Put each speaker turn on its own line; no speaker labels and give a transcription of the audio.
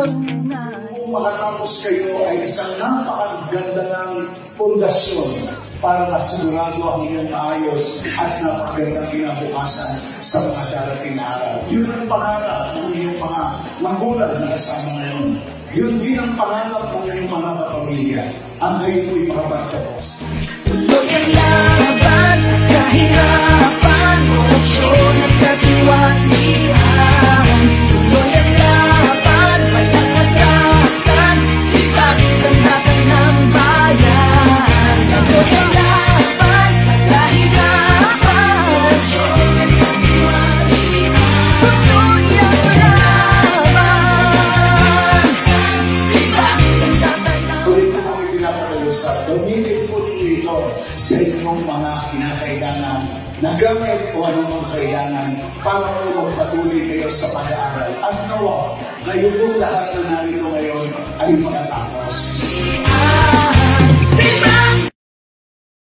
Kung makatapos kayo ay isang napakaganda ng pundasyon para masigurado ang inyong maayos at napakagandang kinabukasan sa mga darating na araw. Yun ang pangarap ng inyong mga magulang na kasama ngayon. Yun din ang pangarap ng inyong mga kapamilya. Ang kayo po'y makapagtapos.
Tuloy ang laban sa kahirapan, korupsyon at katiwalian. Tuloy ang laban, walang atrasan, sipag sa laban ng bayan. Tuloy ang laban sa kahirapan, korupsyon at katiwalian. Tuloy ang laban, sipag sa laban ng
bayan. Gamitin po ninyo ito sa inyong mga kinakailangan na gamit o anumang kailangan para po magpatuloy kayo sa pag-aaral. At nawa, ngayon po lahat na narito ngayon ay